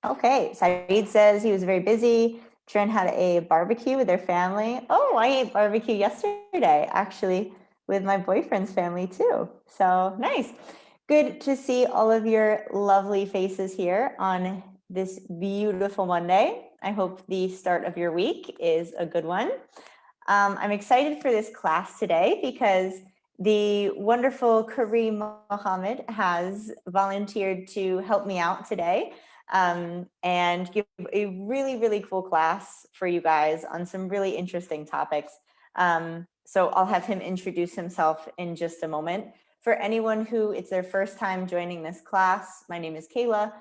Okay, Saeed says he was very busy. Trin had a barbecue with their family. Oh, I ate barbecue yesterday, actually, with my boyfriend's family too. So nice. Good to see all of your lovely faces here on this beautiful Monday. I hope the start of your week is a good one. I'm excited for this class today because the wonderful Karim Mohamed has volunteered to help me out today and give a really, really cool class for you guys on some really interesting topics. So I'll have him introduce himself in just a moment. For anyone who it's their first time joining this class, my name is Kayla,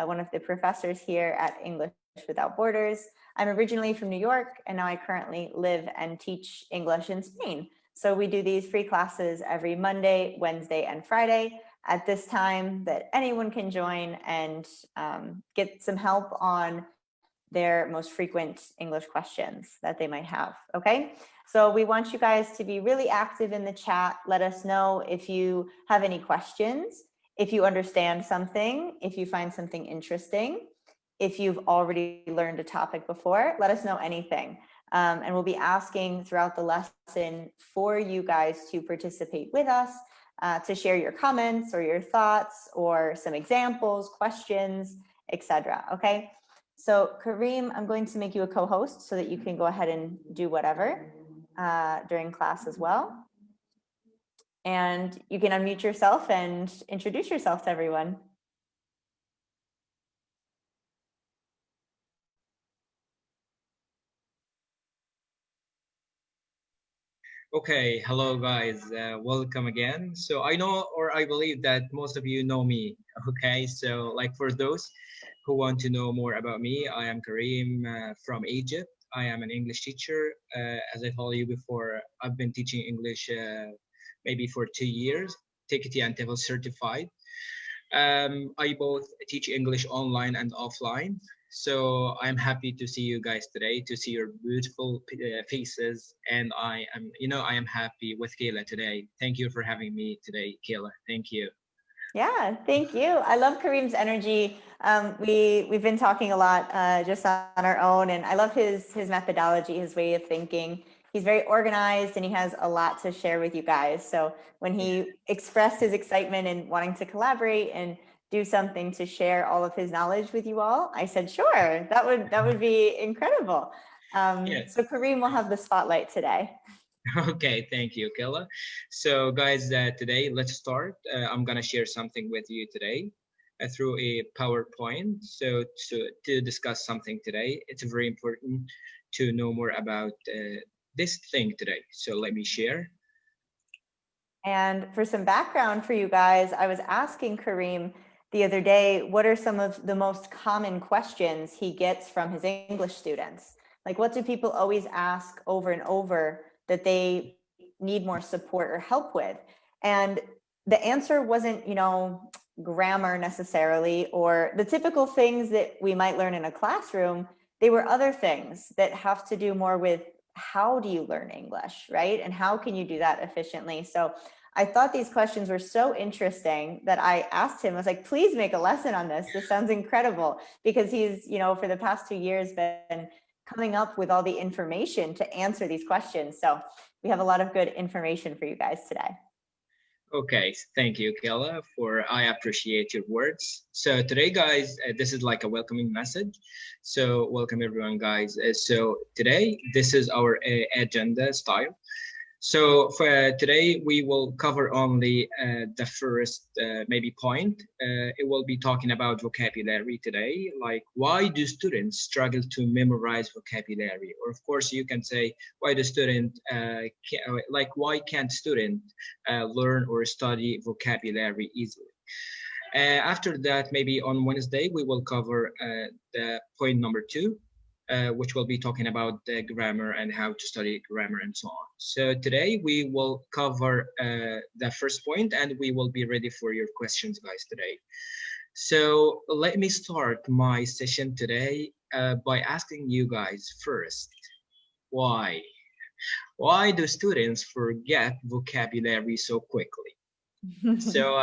one of the professors here at English Without Borders. I'm originally from New York, and now I currently live and teach English in Spain. So we do these free classes every Monday, Wednesday, and Friday at this time that anyone can join and get some help on their most frequent English questions that they might have, okay? So we want you guys to be really active in the chat. Let us know if you have any questions, if you understand something, if you find something interesting. If you've already learned a topic before, let us know anything. And we'll be asking throughout the lesson for you guys to participate with us, to share your comments or your thoughts or some examples, questions, etc. Okay, so Karim, I'm going to make you a co-host so that you can go ahead and do whatever during class as well. And you can unmute yourself and introduce yourself to everyone. Okay, hello guys, welcome again. So I know, or I believe that most of you know me. Okay, so like for those who want to know more about me, I am Karim from Egypt. I am an English teacher. As I told you before, I've been teaching English maybe for 2 years, TKT and TEFL certified. I both teach English online and offline. So I'm happy to see you guys today, to see your beautiful faces, and I am happy with Kayla today. Thank you for having me today, Kayla. Thank you. Yeah, thank you. I love Kareem's energy. We've been talking a lot just on our own, and I love his methodology, his way of thinking. He's very organized, and he has a lot to share with you guys. So when he expressed his excitement and wanting to collaborate and do something to share all of his knowledge with you all, I said, sure, that would be incredible. Yes. So Kareem will have the spotlight today. Okay, thank you, Kayla. So, guys, today let's start. I'm gonna share something with you today through a PowerPoint. So, to discuss something today, it's very important to know more about this thing today. So, let me share. And for some background for you guys, I was asking Kareem the other day, what are some of the most common questions he gets from his English students? Like, what do people always ask over and over that they need more support or help with? And the answer wasn't, grammar necessarily, or the typical things that we might learn in a classroom. They were other things that have to do more with how do you learn English, right? And how can you do that efficiently? So I thought these questions were so interesting that I asked him, I was like, please make a lesson on this. This sounds incredible, because he's, for the past 2 years been coming up with all the information to answer these questions. So we have a lot of good information for you guys today. Okay, thank you, Kayla, I appreciate your words. So today, guys, this is like a welcoming message. So welcome everyone, guys. So today, this is our agenda style. So for today, we will cover only the first maybe point. It will be talking about vocabulary today, like why do students struggle to memorize vocabulary? Or of course, you can say why the student, why can't student learn or study vocabulary easily? After that, maybe on Wednesday, we will cover the point number 2, which will be talking about the grammar and how to study grammar and so on. So today we will cover the first point, and we will be ready for your questions, guys, today. So let me start my session today by asking you guys first, why? Why do students forget vocabulary so quickly? So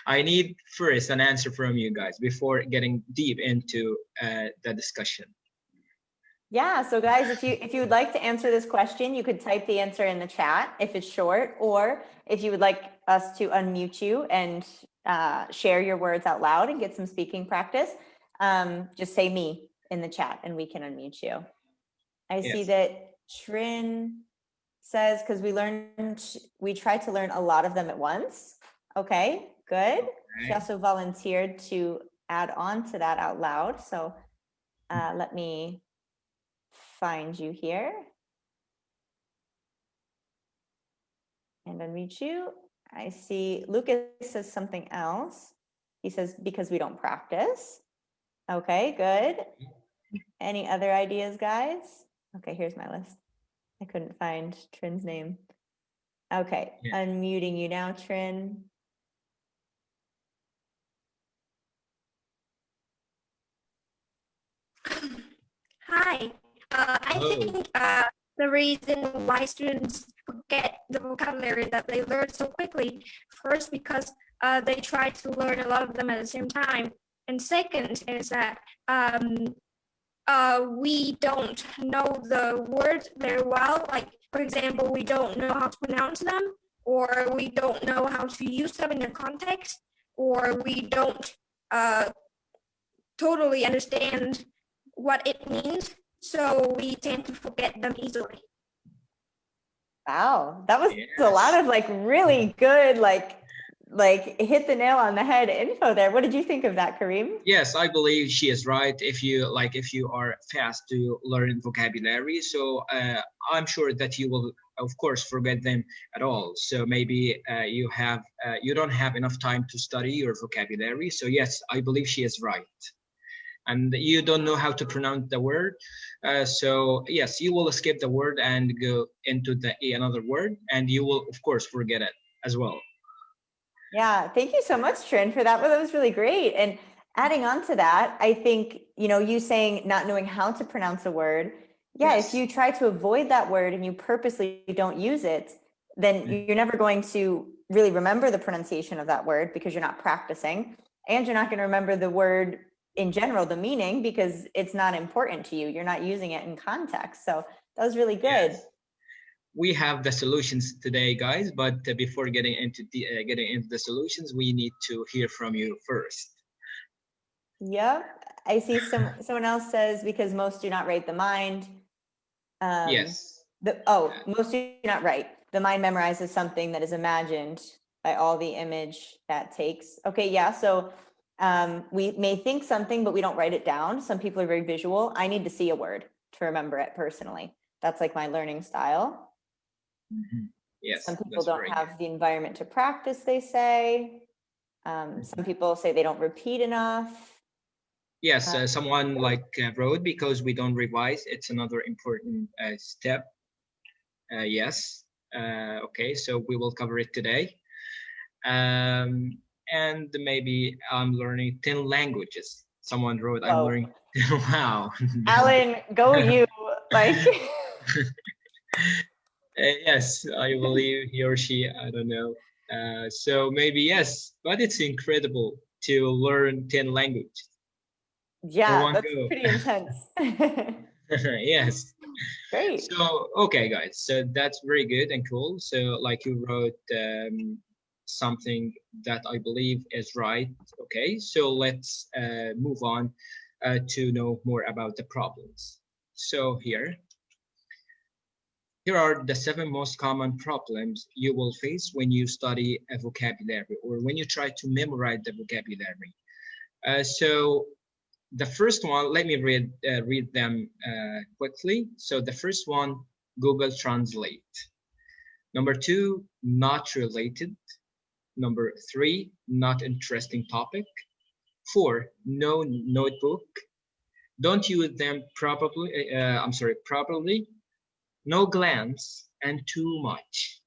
I need first an answer from you guys before getting deep into the discussion. Yeah, so guys, if you would like to answer this question, you could type the answer in the chat if it's short, or if you would like us to unmute you and share your words out loud and get some speaking practice, just say me in the chat and we can unmute you. I see Yes. that Trin says, because we tried to learn a lot of them at once. Okay, good. She Okay. also volunteered to add on to that out loud. So let me find you here and unmute you. I see Lucas says something else. He says, because we don't practice. Okay, good. Any other ideas, guys? Okay, here's my list. I couldn't find Trin's name. Okay, Yeah. unmuting you now, Trin. Hi. I think the reason why students forget the vocabulary that they learn so quickly, first, because they try to learn a lot of them at the same time. And second is that we don't know the words very well. Like, for example, we don't know how to pronounce them, or we don't know how to use them in their context, or we don't totally understand what it means, so we tend to forget them easily. Wow, that was Yes. a lot of like really good, like hit the nail on the head info there. What did you think of that, Karim? Yes, I believe she is right. If you are fast to learn vocabulary, so I'm sure that you will, of course, forget them at all. So maybe you don't have enough time to study your vocabulary. So yes, I believe she is right. And you don't know how to pronounce the word. So yes, you will skip the word and go into another word, and you will, of course, forget it as well. Yeah, thank you so much, Trin, for that. Well, that was really great. And adding on to that, I think, you saying not knowing how to pronounce a word. Yeah, Yes. if you try to avoid that word and you purposely don't use it, then you're never going to really remember the pronunciation of that word because you're not practicing. And you're not going to remember the word in general, the meaning, because it's not important to you. You're not using it in context. So that was really good. Yes. We have the solutions today, guys, but before getting into the solutions, we need to hear from you first. Yep. I see someone else says, because most do not write the mind. Yes. Most do not write. The mind memorizes something that is imagined by all the image that takes. Okay, yeah. So we may think something, but we don't write it down. Some people are very visual. I need to see a word to remember it personally. That's like my learning style. Mm-hmm. Yes. Some people don't have the environment to practice, they say. Some people say they don't repeat enough. Yes, someone wrote, because we don't revise. It's another important step. Yes. Okay, so we will cover it today. And maybe I'm learning 10 languages. Someone wrote, I'm learning. Wow. Alan, go you. Yes, I believe he or she, I don't know. So maybe yes, but it's incredible to learn 10 languages. Yeah, that's pretty intense. Yes. Great. So, okay, guys, so that's very good and cool. So like you wrote something that I believe is right. Okay, so let's move on to know more about the problems. So here are the 7 most common problems you will face when you study a vocabulary or when you try to memorize the vocabulary. So the first one, let me read them quickly. So the first one, Google Translate. Number 2, not related. Number 3, not interesting topic. 4, no notebook. Don't use them properly. Properly. No glance, and too much.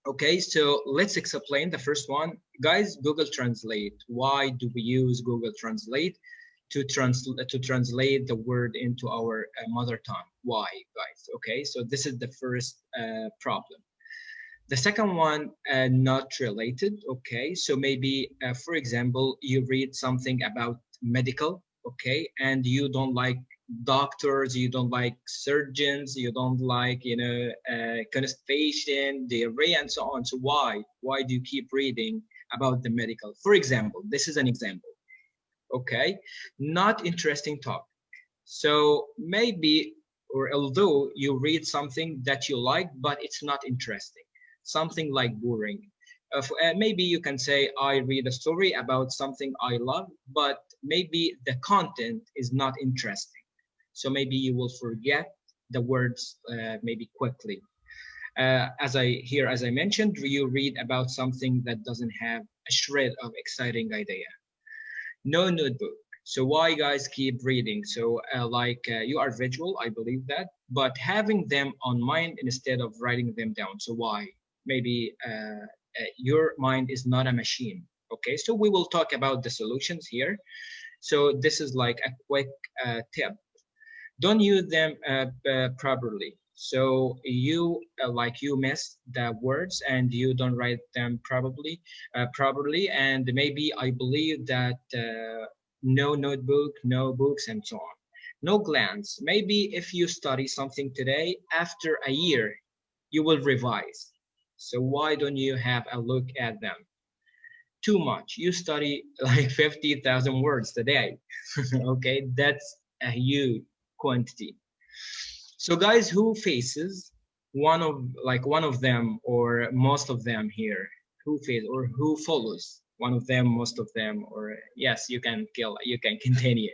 Okay, so let's explain the first one. Guys, Google Translate. Why do we use Google Translate? To translate the word into our mother tongue. Why, guys? Okay, so this is the first problem. The second one, not related. Okay, so maybe, for example, you read something about medical, okay, and you don't like doctors, you don't like surgeons, you don't like, constipation, diarrhea, and so on. So why? Why do you keep reading about the medical? For example, this is an example. Okay, not interesting topic. So maybe, or although you read something that you like, but it's not interesting, something like boring. Maybe you can say, I read a story about something I love, but maybe the content is not interesting. So maybe you will forget the words maybe quickly. As I mentioned, you read about something that doesn't have a shred of exciting idea. No notebook. So why guys keep reading? So you are visual, I believe that, but having them on mind instead of writing them down. So why? Maybe your mind is not a machine. Okay, so we will talk about the solutions here. So this is like a quick tip. Don't use them properly. So you you miss the words and you don't write them properly, and maybe I believe that no notebook, no books, and so on. No glance. Maybe if you study something today, after a year, you will revise. So why don't you have a look at them? Too much. You study like 50,000 words today. Okay, that's a huge quantity. So guys, who faces one of them or most of them here? Who faces or who follows one of them, most of them, or yes, you can continue.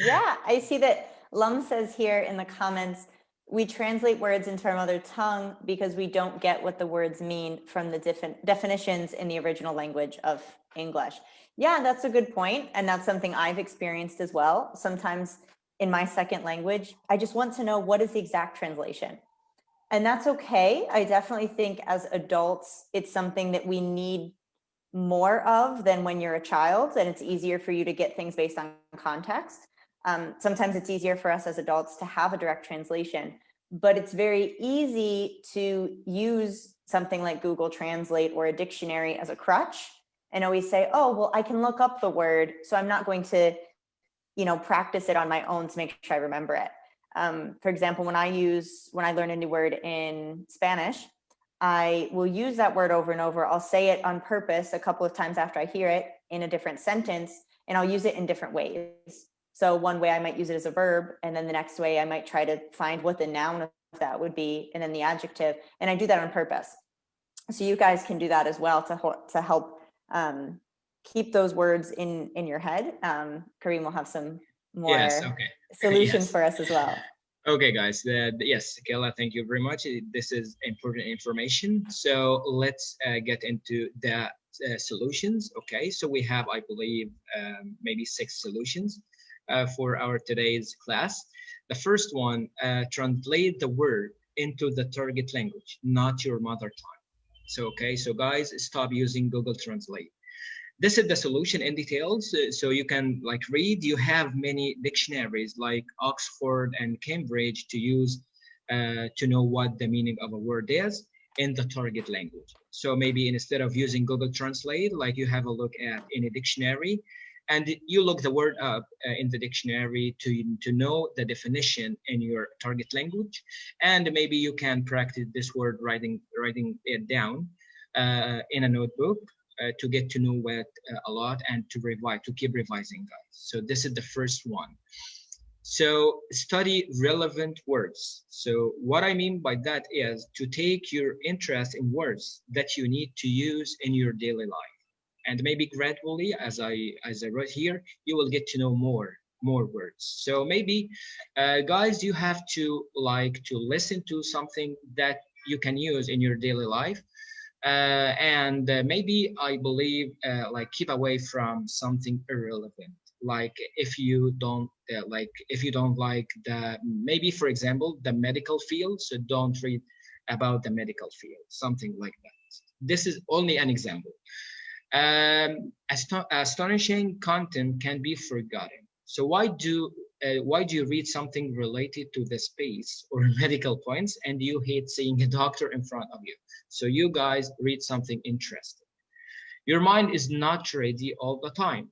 Yeah, I see that Lum says here in the comments, we translate words into our mother tongue because we don't get what the words mean from the different definitions in the original language of English. Yeah, that's a good point. And that's something I've experienced as well. Sometimes in my second language, I just want to know what is the exact translation. And that's okay. I definitely think as adults, it's something that we need more of than when you're a child, and it's easier for you to get things based on context. Sometimes it's easier for us as adults to have a direct translation, but it's very easy to use something like Google Translate or a dictionary as a crutch and always say, oh, well, I can look up the word, so I'm not going to, practice it on my own to make sure I remember it. For example, when I learn a new word in Spanish, I will use that word over and over. I'll say it on purpose a couple of times after I hear it in a different sentence, and I'll use it in different ways. So one way I might use it as a verb, and then the next way I might try to find what the noun of that would be, and then the adjective. And I do that on purpose. So you guys can do that as well to help keep those words in your head. Karim will have some more solutions for us as well. Okay, guys. Yes, Kela, thank you very much. This is important information. So let's get into the solutions. Okay, so we have, I believe, maybe 6 solutions for our today's class. The first one, translate the word into the target language, not your mother tongue. So, okay, so guys, stop using Google Translate. This is the solution in details. So you can read. You have many dictionaries like Oxford and Cambridge to use to know what the meaning of a word is in the target language. So maybe instead of using Google Translate, you have a look at any dictionary, and you look the word up in the dictionary to know the definition in your target language, and maybe you can practice this word writing it down in a notebook. To get to know it a lot and to keep revising, guys. So this is the first one. So study relevant words. So what I mean by that is to take your interest in words that you need to use in your daily life, and maybe gradually, as I wrote here, you will get to know more words. So maybe, guys, you have to listen to something that you can use in your daily life. And maybe I believe keep away from something irrelevant. If you don't like the, maybe for example, the medical field, so don't read about the medical field, something like that. This is only an example. Astonishing content can be forgotten. So why do you read something related to the space or medical points and you hate seeing a doctor in front of you? So you guys read something interesting. Your mind is not ready all the time.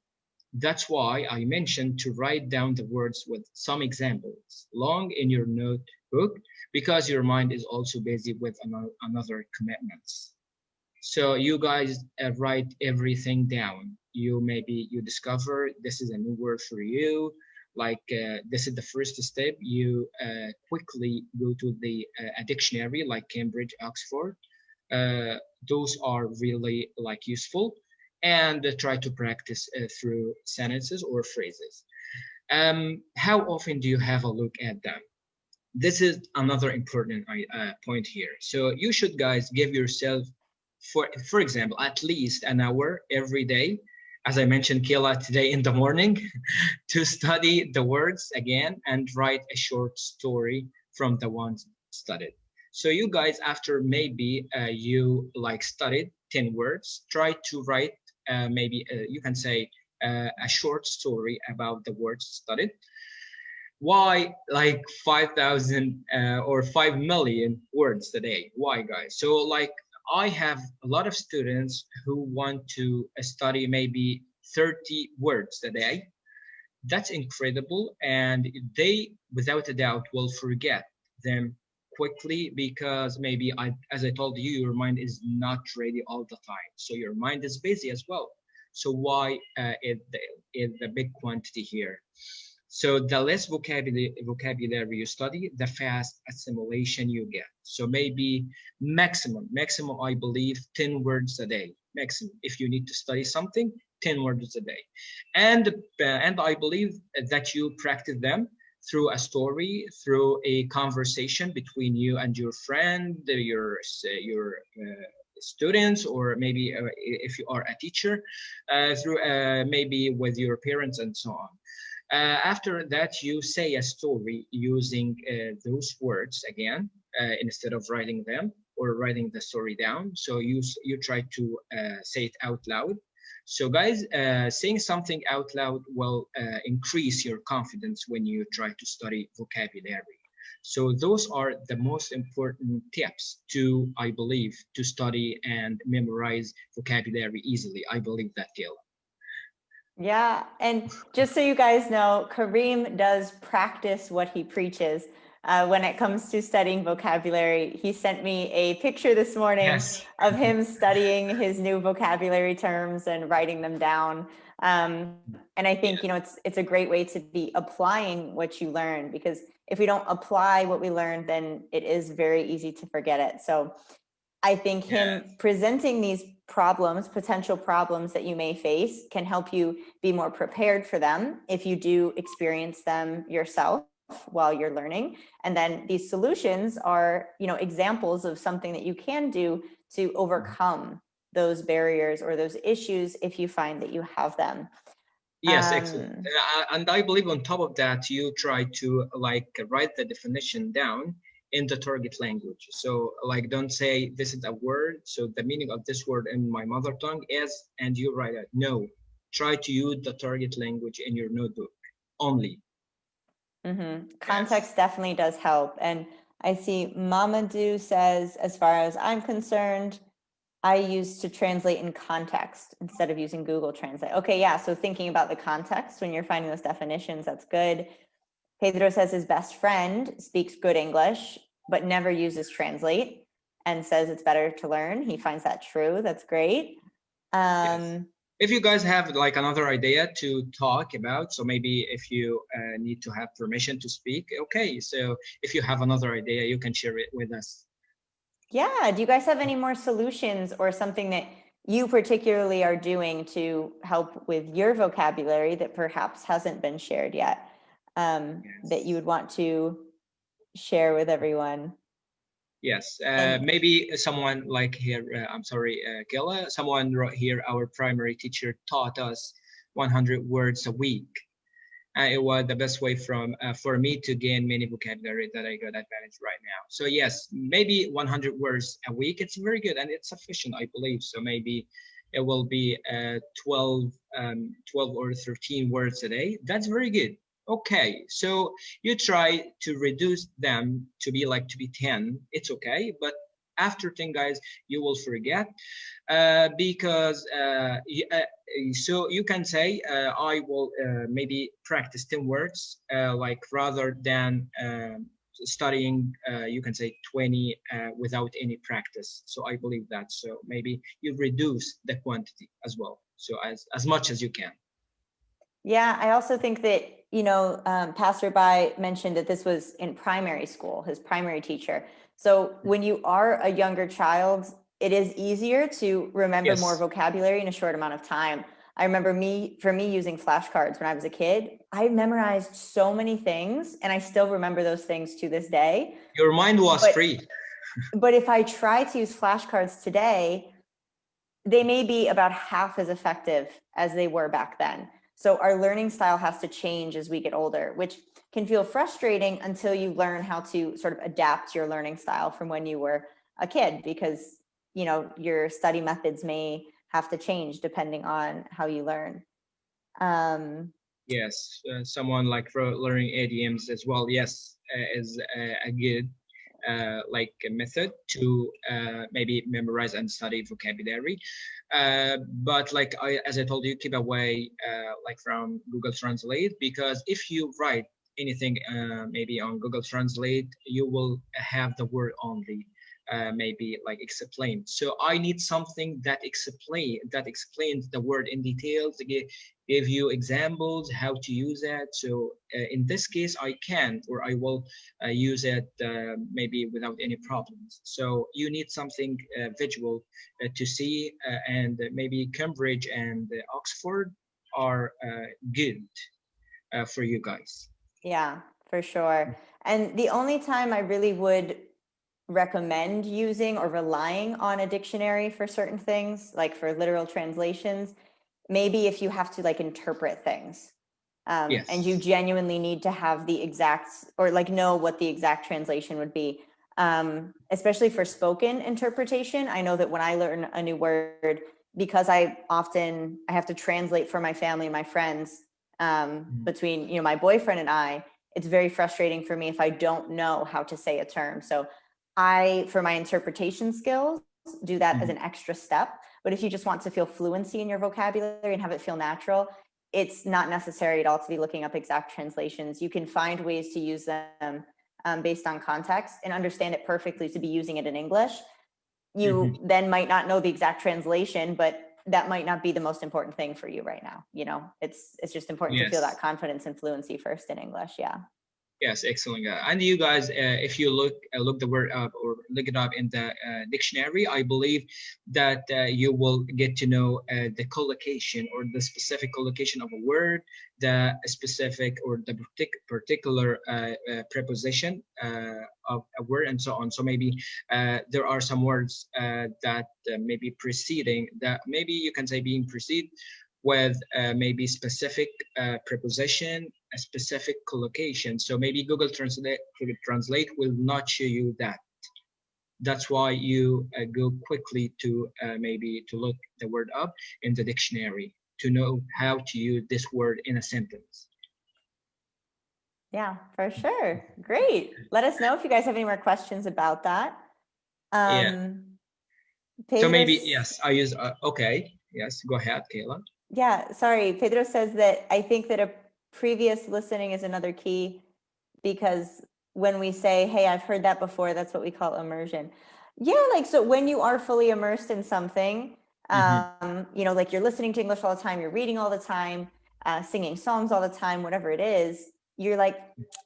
That's why I mentioned to write down the words with some examples long in your notebook, because your mind is also busy with another commitments. So you guys write everything down. You discover this is a new word for you. This is the first step. You quickly go to a dictionary like Cambridge, Oxford. Uh, those are really like useful, and try to practice through sentences or phrases. How often do you have a look at them? This is another important point here. So you should guys give yourself, for example, at least an hour every day, as I mentioned, Kayla, today in the morning, to study the words again and write a short story from the ones studied. So you guys, after maybe you like studied 10 words, try to write you can say a short story about the words studied. Why like 5,000 or 5 million words a day? Why, guys? So like I have a lot of students who want to study maybe 30 words a day. That's incredible, and they without a doubt will forget them quickly, because maybe as I told you, your mind is not ready all the time, so your mind is busy as well. So why is the big quantity here? So the less vocabulary you study, the fast assimilation you get. So maybe maximum, I believe 10 words a day, maximum. If you need to study something, 10 words a day. And I believe that you practice them through a story, through a conversation between you and your friend, your students, or maybe if you are a teacher, through maybe with your parents and so on. After that, you say a story using those words again, instead of writing them or writing the story down. So you try to say it out loud. So guys, saying something out loud will increase your confidence when you try to study vocabulary. So those are the most important tips to, I believe, to study and memorize vocabulary easily. I believe that, Gail. Yeah, and just so you guys know, Karim does practice what he preaches. When it comes to studying vocabulary, he sent me a picture this morning of him studying his new vocabulary terms and writing them down. And I think, it's a great way to be applying what you learn, because if we don't apply what we learned, then it is very easy to forget it. So I think him presenting these problems, potential problems that you may face, can help you be more prepared for them if you do experience them yourself while you're learning. And then these solutions are, examples of something that you can do to overcome those barriers or those issues if you find that you have them. Yes, excellent. And I believe on top of that, you try to write the definition down in the target language. So don't say this is a word, so the meaning of this word in my mother tongue is, and you write it. No, try to use the target language in your notebook only. Context definitely does help. And I see Mamadou says, as far as I'm concerned, I used to translate in context instead of using Google Translate. Okay, yeah, so thinking about the context when you're finding those definitions, that's good. Pedro says his best friend speaks good English, but never uses Translate, and says it's better to learn. He finds that true. That's great. Yes. If you guys have another idea to talk about, so maybe if you need to have permission to speak, okay. So if you have another idea, you can share it with us. Yeah. Do you guys have any more solutions or something that you particularly are doing to help with your vocabulary that perhaps hasn't been shared yet, that you would want to share with everyone? Yes, maybe someone here, I'm sorry, Kayla, someone wrote here, our primary teacher taught us 100 words a week. It was the best way for me to gain many vocabulary that I got advantage right now. So yes, maybe 100 words a week, it's very good and it's sufficient, I believe. So maybe it will be 12 or 13 words a day. That's very good. Okay, so you try to reduce them to be 10. It's okay, but after 10 guys you will forget, because so you can say I will maybe practice 10 words like rather than studying you can say 20 without any practice. So I believe that, so maybe you reduce the quantity as well, so as much as you can. Yeah, I also think that, Passerby mentioned that this was in primary school, his primary teacher. So when you are a younger child, it is easier to remember more Yes. vocabulary in a short amount of time. I remember for me using flashcards when I was a kid, I memorized so many things and I still remember those things to this day. Your mind was free. But if I try to use flashcards today, they may be about half as effective as they were back then. So our learning style has to change as we get older, which can feel frustrating until you learn how to sort of adapt your learning style from when you were a kid, because, your study methods may have to change depending on how you learn. Yes, someone like for learning idioms as well, yes, is a good like a method to maybe memorize and study vocabulary. But like as I told you, keep away like from Google Translate, because if you write anything maybe on Google Translate, you will have the word only. Maybe like explain. So I need something that explains the word in detail, to give you examples how to use it. So in this case, I can, or I will use it maybe without any problems. So you need something visual to see, and maybe Cambridge and Oxford are good for you guys. Yeah, for sure. And the only time I really would recommend using or relying on a dictionary for certain things, like for literal translations, maybe if you have to like interpret things, Yes. and you genuinely need to have the exact, or like know what the exact translation would be, especially for spoken interpretation. I know that when I learn a new word, because I have to translate for my family and my friends, between my boyfriend and I, it's very frustrating for me if I don't know how to say a term. So for my interpretation skills, do that as an extra step. But if you just want to feel fluency in your vocabulary and have it feel natural, it's not necessary at all to be looking up exact translations. You can find ways to use them based on context and understand it perfectly to be using it in English. You then might not know the exact translation, but that might not be the most important thing for you right now. It's just important to feel that confidence and fluency first in English. Yeah. Yes, excellent. And you guys, if you look the word up or look it up in the dictionary, I believe that you will get to know the collocation or the specific collocation of a word, the specific or the particular preposition of a word, and so on. So maybe there are some words that maybe preceding, that maybe you can say being preceded with maybe specific preposition, a specific collocation. So maybe Google Translate will not show you that. That's why you go quickly to maybe to look the word up in the dictionary to know how to use this word in a sentence. Yeah, for sure. Great. Let us know if you guys have any more questions about that. Yeah. So maybe, yes, I use, okay. Yes, go ahead, Kayla. Yeah, sorry. Pedro says that I think that a previous listening is another key, because when we say, hey, I've heard that before, that's what we call immersion. Yeah, like, so when you are fully immersed in something, like you're listening to English all the time, you're reading all the time, singing songs all the time, whatever it is, you're like,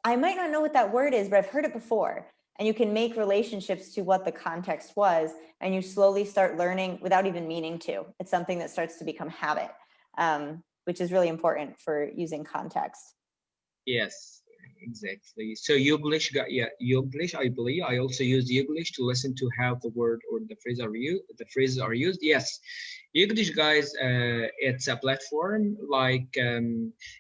I might not know what that word is, but I've heard it before. And you can make relationships to what the context was, and you slowly start learning without even meaning to. It's something that starts to become habit. Which is really important for using context. Yes, exactly. So English, English, I believe I also use English to listen to how the word or the phrases are used. Yes, English, guys, it's a platform like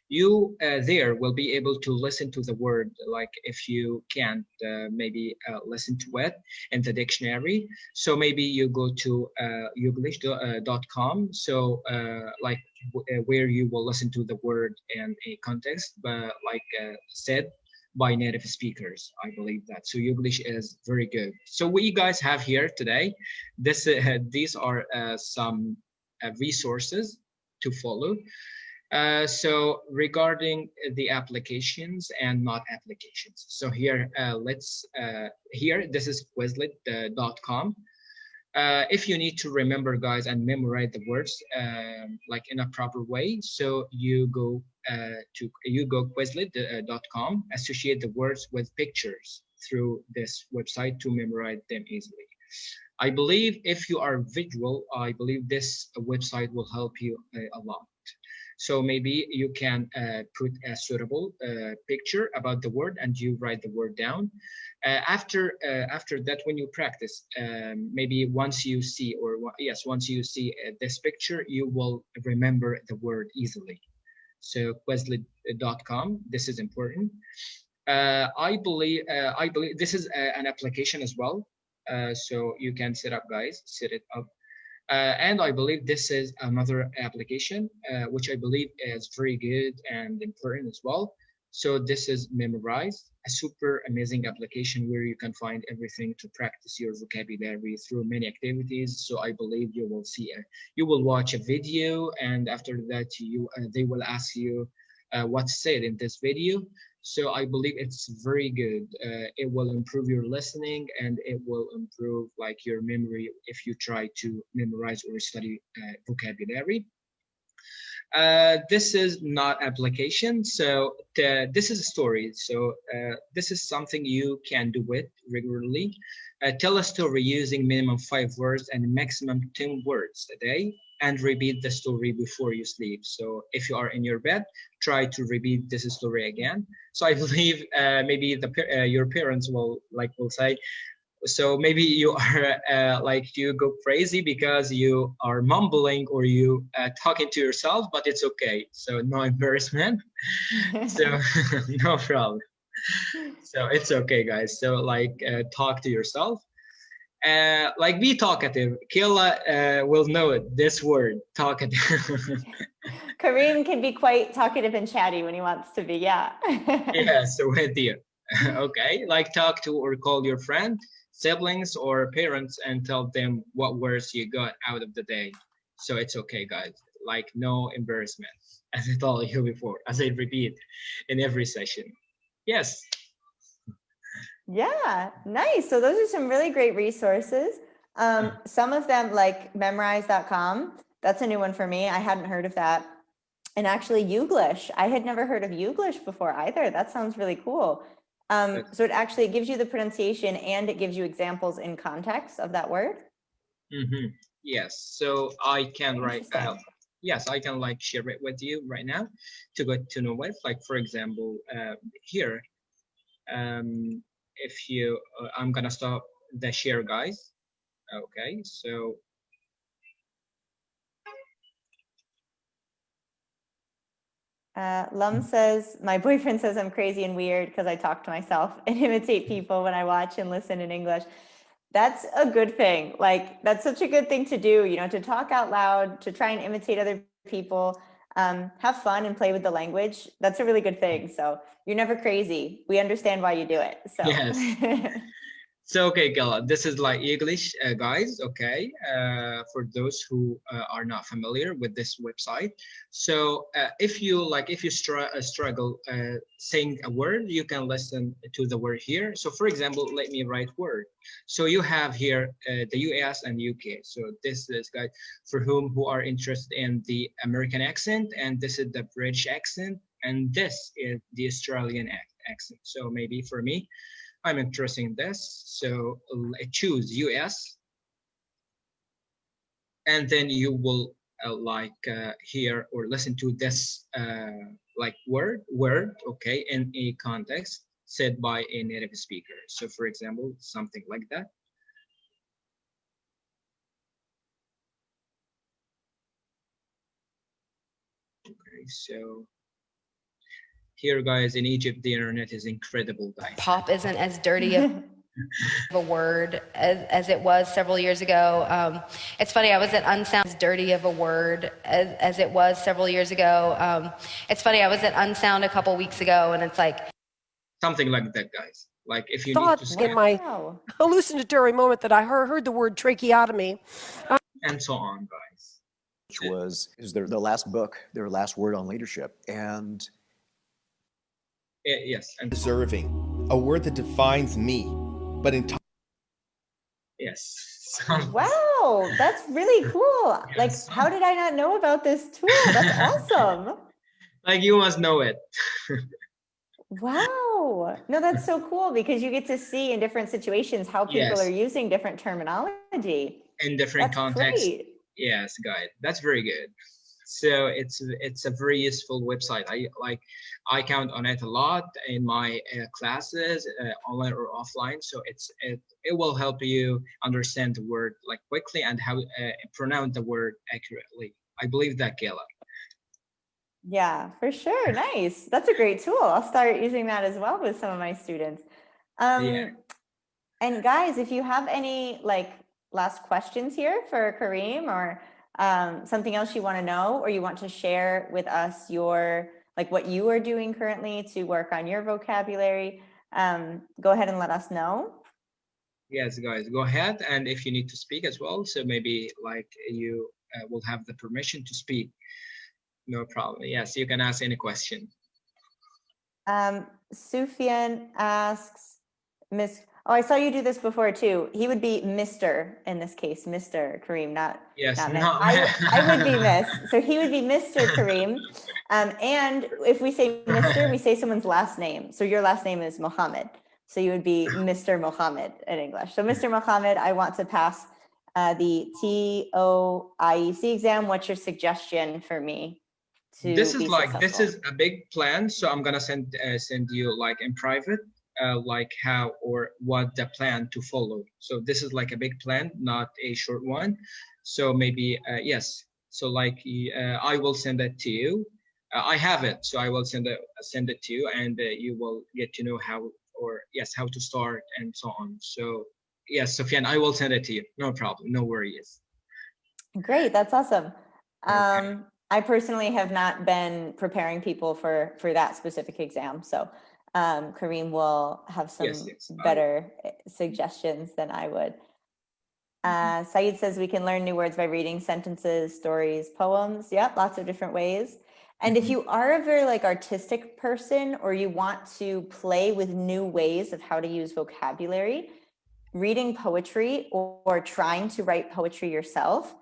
you there will be able to listen to the word, like if you can't maybe listen to it in the dictionary. So maybe you go to English.com. So like where you will listen to the word in a context, but like said by native speakers. I believe that. So English is very good. So what you guys have here today, these are some resources to follow. So regarding the applications and not applications. So here, this is Quizlet.com. If you need to remember, guys, and memorize the words like in a proper way, so you go Quizlet.com, associate the words with pictures through this website to memorize them easily. I believe if you are visual, I believe this website will help you a lot. So maybe you can put a suitable picture about the word and you write the word down. After that, when you practice, maybe once you see this picture, you will remember the word easily. So Quizlet.com, this is important. I believe this is an application as well. So you can set it up. And I believe this is another application, which I believe is very good and important as well. So this is Memorize, a super amazing application where you can find everything to practice your vocabulary through many activities. So I believe you will watch a video, and after that they will ask you what's said in this video. So I believe it's very good. It will improve your listening and it will improve like your memory if you try to memorize or study vocabulary. This is not application, so this is a story. So this is something you can do it regularly. Tell a story using minimum 5 words and maximum 10 words a day, and repeat the story before you sleep. So if you are in your bed, try to repeat this story again. So I believe maybe your parents will say, so maybe you are you go crazy because you are mumbling or you talking to yourself, but it's okay. So no embarrassment. So no problem. So it's okay, guys. So talk to yourself. Be talkative. Kayla will know this word, talkative. Karim can be quite talkative and chatty when he wants to be, yeah. Yeah, so with you. Okay, talk to or call your friend, siblings, or parents and tell them what words you got out of the day. So it's okay, guys. No embarrassment, as I told you before, as I repeat in every session. Yes. Yeah, nice. So those are some really great resources. Some of them, like memorize.com, that's a new one for me. I hadn't heard of that. And actually Youglish, I had never heard of Youglish before either. That sounds really cool. So it actually gives you the pronunciation and it gives you examples in context of that word. Mm-hmm. Yes, so I can write yes, I can share it with you right now to get to know what, for example, here, if you, I'm gonna stop the share, guys. Okay, so. Lum says, my boyfriend says I'm crazy and weird because I talk to myself and imitate people when I watch and listen in English. That's a good thing. That's such a good thing to do, to talk out loud, to try and imitate other people, have fun and play with the language. That's a really good thing. So you're never crazy. We understand why you do it. So. Yes. So, okay, Gala, this is English, guys, okay, for those who are not familiar with this website. So if you struggle saying a word, you can listen to the word here. So for example, let me write word. So you have here the US and UK. So this is, guys, for who are interested in the American accent, and this is the British accent, and this is the Australian accent. So maybe for me, I'm interested in this, so choose US, and then you will hear or listen to this word, okay, in a context said by a native speaker. So for example, something like that. Okay, so. Here, guys, in Egypt, the internet is incredible, guys. Pop isn't as dirty of a word as it was several years ago. It's funny, I was at Unsound, as dirty of a word as it was several years ago. It's funny, I was at Unsound a couple weeks ago, and it's something like that, guys. Like if you need Thought to in skip my Wow. hallucinatory moment that I heard the word tracheotomy. and so on, guys. Which is their last book, their last word on leadership. And Yes, and deserving, a word that defines me, but in yes. Wow, that's really cool. Like, Yes. how did I not know about this tool? That's awesome. Like you must know it. Wow. No, that's so cool because you get to see in different situations how people Yes. are using different terminology. In different That's contexts. great. Yes, guys, that's very good. So it's a very useful website. I count on it a lot in my classes, online or offline. So it will help you understand the word like quickly and how pronounce the word accurately. I believe that, Kayla. Yeah, for sure. Nice. That's a great tool. I'll start using that as well with some of my students. Yeah. And guys, if you have any like last questions here for Karim or something else you want to know or you want to share with us your like what you are doing currently to work on your vocabulary, go ahead and let us know. Yes, guys, go ahead. And if you need to speak as well, so maybe like you will have the permission to speak. No problem. Yes, you can ask any question. Sufyan asks, Miss. Oh, I saw you do this before too. He would be Mr. in this case, Mr. Karim, not Yes, not Miss. no. I would be Miss. So he would be Mr. Karim. And if we say Mr., we say someone's last name. So your last name is Mohammed. So you would be Mr. Mohammed in English. So Mr. Mohammed, I want to pass the TOEIC exam. What's your suggestion for me? This is be like successful? this is a big plan, so I'm gonna send you like in private like how or what the plan to follow. So this is like a big plan, not a short one. So maybe yes, so like I will send that to you. I have it, so I will send it to you, and you will get to know how or yes how to start and so on. So yes, Sufyan, I will send it to you. No problem, no worries. Great, that's awesome. Okay. I personally have not been preparing people for that specific exam, so Karim will have some Yes, better suggestions than I would. Saeed says we can learn new words by reading sentences, stories, poems. Yep, lots of different ways. And if you are a very like artistic person or you want to play with new ways of how to use vocabulary, reading poetry or trying to write poetry yourself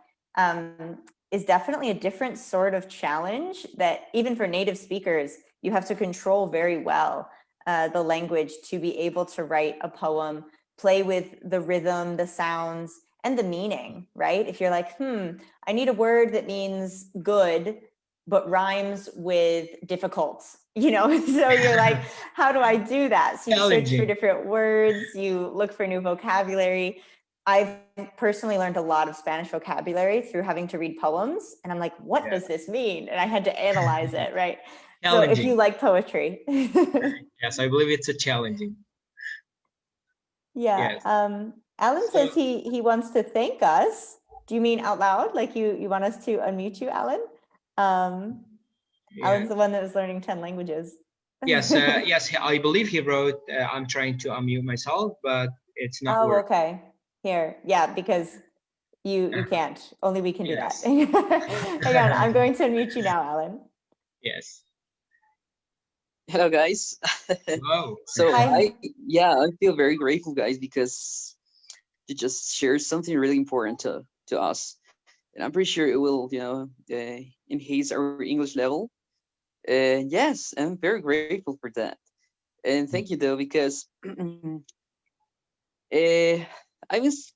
is definitely a different sort of challenge that even for native speakers, you have to control very well the language to be able to write a poem, play with the rhythm, the sounds, and the meaning, right? If you're like, I need a word that means good, but rhymes with difficult, you know? So you're like, how do I do that? So you search for different words, you look for new vocabulary. I've personally learned a lot of Spanish vocabulary through having to read poems. And I'm like, what does this mean? And I had to analyze it, right? So if you like poetry. Yes, I believe it's a challenging. Yeah. Yes. Alan says he wants to thank us. Do you mean out loud? Like you want us to unmute you, Alan? Alan's the one that was learning 10 languages. Yes, yes, I believe he wrote, I'm trying to unmute myself, but it's not working. Okay. Here, yeah, because you can't. Only we can do that. Hang on, I'm going to unmute you now, Alan. Yes. Hello, guys. Hello. So I feel very grateful, guys, because you just shared something really important to us, and I'm pretty sure it will, enhance our English level. Yes, I'm very grateful for that, and thank you though, because I was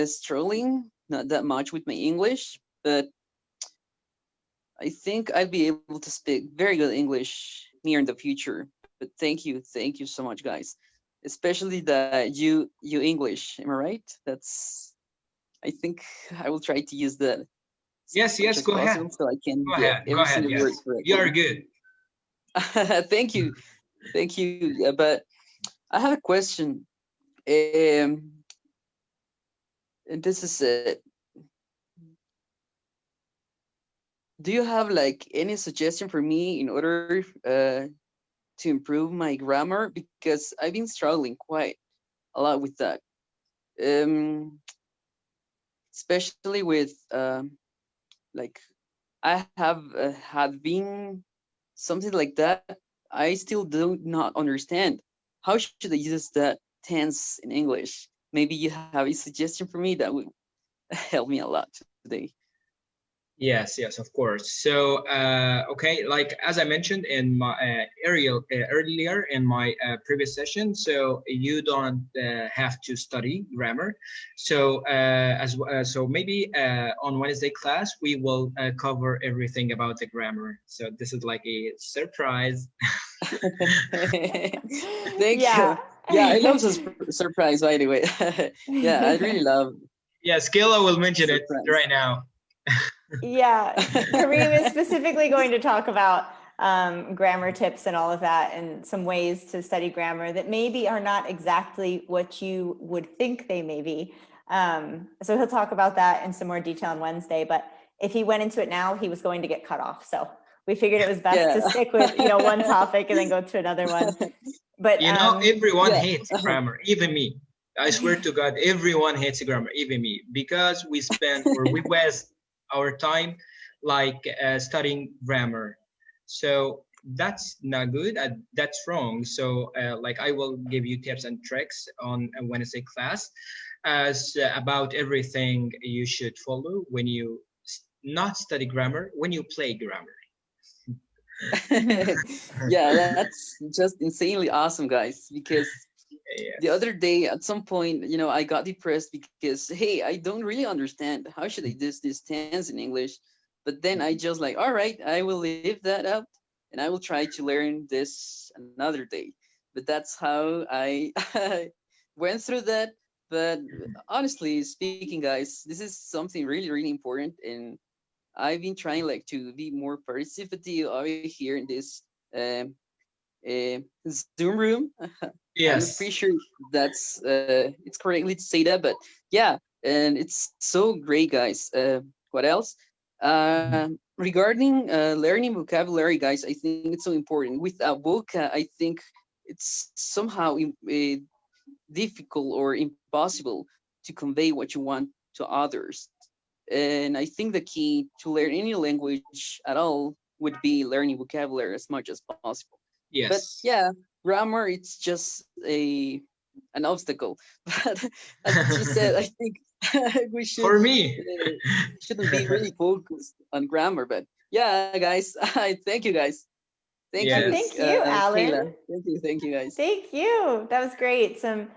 struggling not that much with my English, but I think I'd be able to speak very good English near in the future. But thank you so much, guys. Especially that you English, am I right? I think I will try to use that. Yes, go ahead. So I can Go ahead. Yes. You are good. Thank you. But I have a question. And this is it. Do you have like any suggestion for me in order to improve my grammar because I've been struggling quite a lot with that. Especially with like I have had been something like that. I still do not understand how should I use that tense in English. Maybe you have a suggestion for me that would help me a lot today. Yes, yes, of course. So, okay, like as I mentioned in my earlier in my previous session, so you don't have to study grammar. So, so maybe on Wednesday class we will cover everything about the grammar. So this is like a surprise. Thank you. Yeah, I love surprise. By the way, yeah, I really love. Yes, Kayla will mention it Surprise. right now. Yeah, Karim is specifically going to talk about grammar tips and all of that, and some ways to study grammar that maybe are not exactly what you would think they may be. So he'll talk about that in some more detail on Wednesday. But if he went into it now, he was going to get cut off. So we figured it was best to stick with one topic and then go to another one. But everyone hates grammar, even me. I swear to God, everyone hates grammar, even me, because we spend or we waste our time like studying grammar. So that's not good. That's wrong. So like I will give you tips and tricks on Wednesday class as about everything you should follow when you not study grammar, when you play grammar. Yeah, that's just insanely awesome, guys, because the other day at some point, I got depressed because, hey, I don't really understand how should I do this tense in English. But then I just like, all right, I will leave that out and I will try to learn this another day. But that's how I went through that. But honestly speaking, guys, this is something really, really important. And I've been trying like to be more participative over here in this Zoom room. Yes. I'm pretty sure that's it's correctly to say that, but yeah, and it's so great, guys. What else? Regarding learning vocabulary, guys, I think it's so important. Without vocab, I think it's somehow difficult or impossible to convey what you want to others. And I think the key to learn any language at all would be learning vocabulary as much as possible. Yes. But yeah, grammar, it's just an obstacle. But as you said, I think we should For me shouldn't be really focused on grammar. But yeah, guys, I thank you, guys. Thank you. Thank you, Alan. Kayla. Thank you, guys. Thank you. That was great. Some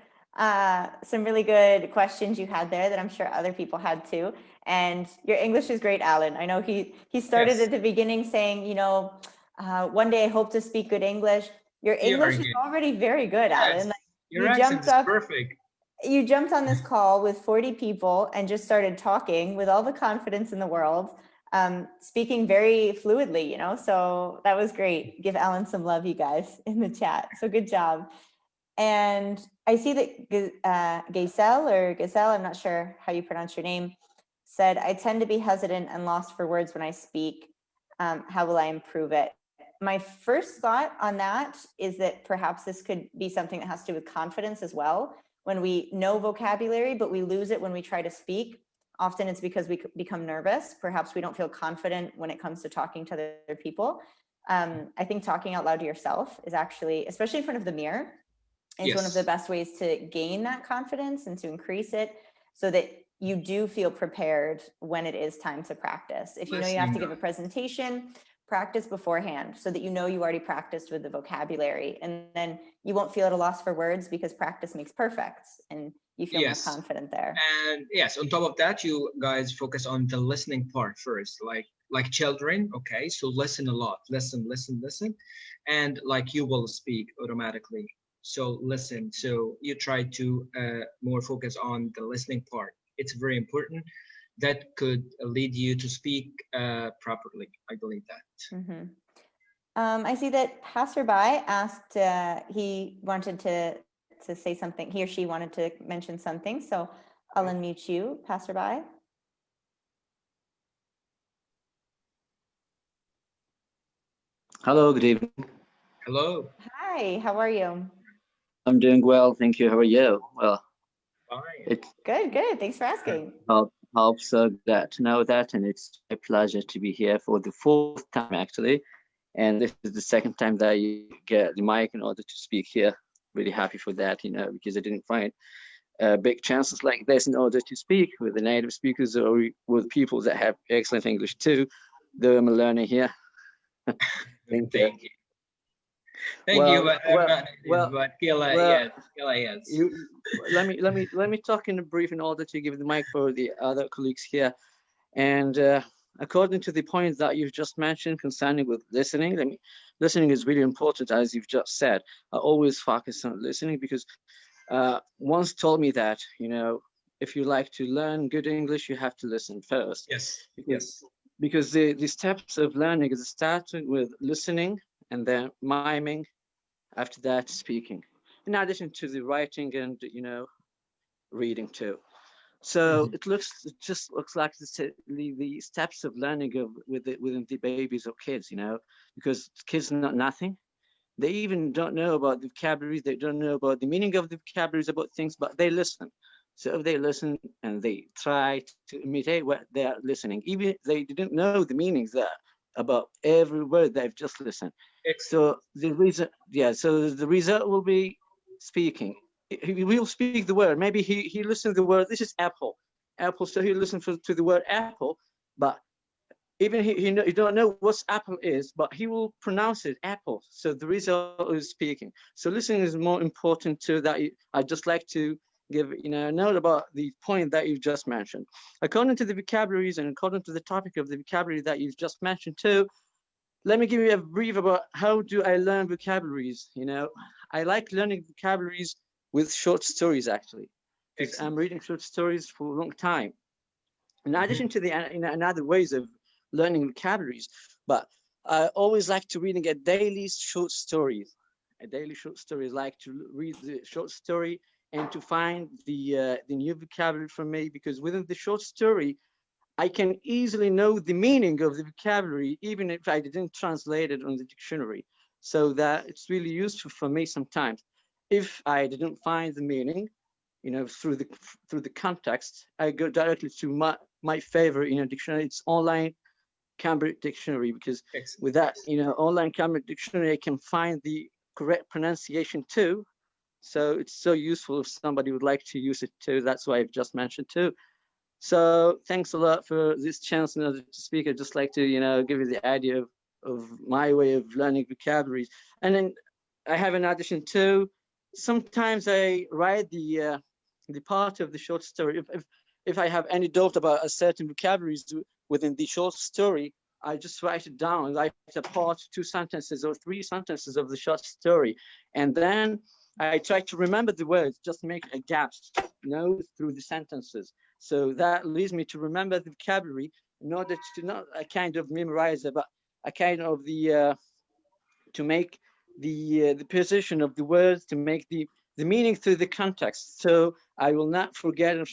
really good questions you had there that I'm sure other people had too. And your English is great, Alan. I know he started at the beginning saying, one day I hope to speak good English. Your English is already very good, Alan. Like, your accent is perfect. You jumped on this call with 40 people and just started talking with all the confidence in the world, speaking very fluidly, so that was great. Give Alan some love, you guys, in the chat. So good job. And I see that Giselle, I'm not sure how you pronounce your name, said, I tend to be hesitant and lost for words when I speak. How will I improve it? My first thought on that is that perhaps this could be something that has to do with confidence as well. When we know vocabulary, but we lose it when we try to speak, often it's because we become nervous. Perhaps we don't feel confident when it comes to talking to other people. I think talking out loud to yourself is actually, especially in front of the mirror, is one of the best ways to gain that confidence and to increase it so that you do feel prepared when it is time to practice. If you know you have to give a presentation, practice beforehand so that you already practiced with the vocabulary, and then you won't feel at a loss for words because practice makes perfect and you feel more confident there. And yes, on top of that, you guys focus on the listening part first, like children. Okay, so listen a lot, listen, and like you will speak automatically. So listen. So you try to more focus on the listening part. It's very important. That could lead you to speak properly. I believe that. Mm-hmm. I see that passerby asked, he wanted to say something. He or she wanted to mention something. So I'll unmute you, passerby. Hello, good evening. Hello. Hi, how are you? I'm doing well, thank you. How are you? Well, Fine. it Good, good. Thanks for asking. helps glad to know that, and it's a pleasure to be here for the fourth time actually. And this is the second time that you get the mic in order to speak here. Really happy for that, because I didn't find big chances like this in order to speak with the native speakers or with people that have excellent English too, though I'm a learner here. Thank you. Thank you, but I'm not well, but Killa, well, yes, Killa, yes. let me talk in a brief in order to give the mic for the other colleagues here. And according to the point that you've just mentioned concerning with listening, listening is really important, as you've just said. I always focus on listening because once told me that, if you like to learn good English, you have to listen first. Yes. Because the steps of learning is starting with listening and then miming, after that speaking, in addition to the writing and reading too. So it just looks like the steps of learning within the babies or kids, because kids know nothing. They even don't know about the vocabularies. They don't know about the meaning of the vocabularies about things, but they listen. So if they listen and they try to imitate what they're listening, even if they didn't know the meanings about every word they've just listened. Excellent. So the result will be speaking. He will speak the word. Maybe he listened to the word. This is apple. So he listened to the word apple, but even he don't know what apple is, but he will pronounce it apple. So the result is speaking. So listening is more important too. I'd just like to give a note about the point that you've just mentioned. According to the vocabularies and according to the topic of the vocabulary that you've just mentioned too, let me give you a brief about how do I learn vocabularies. I like learning vocabularies with short stories actually, because I'm reading short stories for a long time. In addition to the another ways of learning vocabularies, but I always like to reading a daily short stories. Like to read the short story and to find the new vocabulary for me, because within the short story, I can easily know the meaning of the vocabulary, even if I didn't translate it on the dictionary. So that it's really useful for me sometimes. If I didn't find the meaning, through the context, I go directly to my favorite, dictionary. It's online Cambridge Dictionary, because with that, online Cambridge Dictionary, I can find the correct pronunciation too. So it's so useful if somebody would like to use it too. That's why I've just mentioned too. So thanks a lot for this chance in order to speak. I'd just like to, give you the idea of my way of learning vocabularies. And then I have an addition too. Sometimes I write the part of the short story. If I have any doubt about a certain vocabularies within the short story, I just write it down, write a part, 2 sentences or 3 sentences of the short story. And then I try to remember the words, just make a gaps, through the sentences. So that leads me to remember the vocabulary in order to not a kind of memorize it, but a kind of to make the position of the words, to make the meaning through the context. So I will not forget it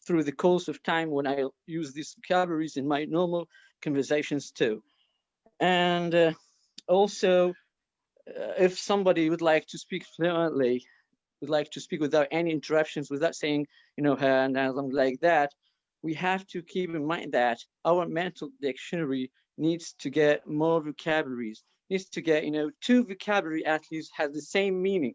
through the course of time when I use these vocabularies in my normal conversations too. And also, if somebody would like to speak fluently, would like to speak without any interruptions, without saying, her and something like that, we have to keep in mind that our mental dictionary needs to get more vocabularies, needs to get, 2 vocabulary at least has the same meaning.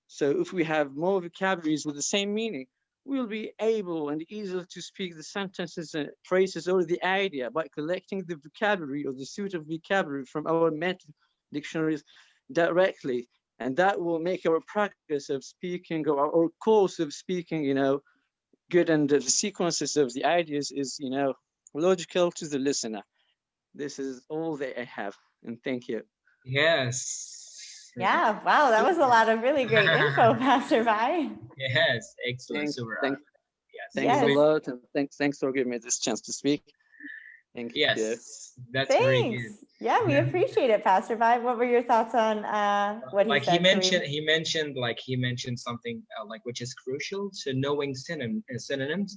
So if we have more vocabularies with the same meaning, we'll be able and easy to speak the sentences and phrases or the idea by collecting the vocabulary or the suite of vocabulary from our mental dictionaries directly. And that will make our practice of speaking or our course of speaking, good, and the sequences of the ideas is, logical to the listener. This is all that I have, and thank you. Yes. Yeah, wow, that was a lot of really great info, Passerby. Yes, excellent. Thanks a lot, and thanks for giving me this chance to speak. Thank you. Yes, that's very good. Yeah, we appreciate it, Passerby. What were your thoughts on what he said? He mentioned something which is crucial. So knowing synonyms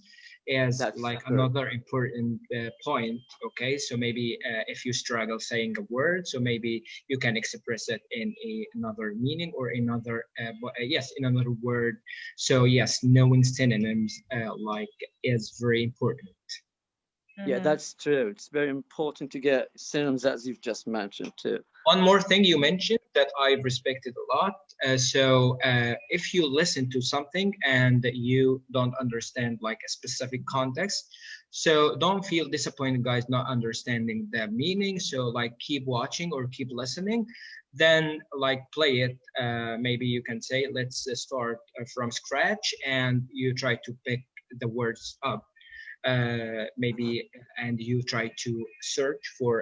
is That's like true. another important point. Okay, so maybe if you struggle saying a word, so maybe you can express it in another meaning or another yes, in another word. So yes, knowing synonyms like is very important. Yeah, that's true. It's very important to get synonyms, as you've just mentioned too. One more thing you mentioned that I respected a lot. If you listen to something and you don't understand like a specific context, so don't feel disappointed, guys, not understanding the meaning. So like keep watching or keep listening, then like play it. Maybe you can say, let's start from scratch, and you try to pick the words up. Maybe and you try to search for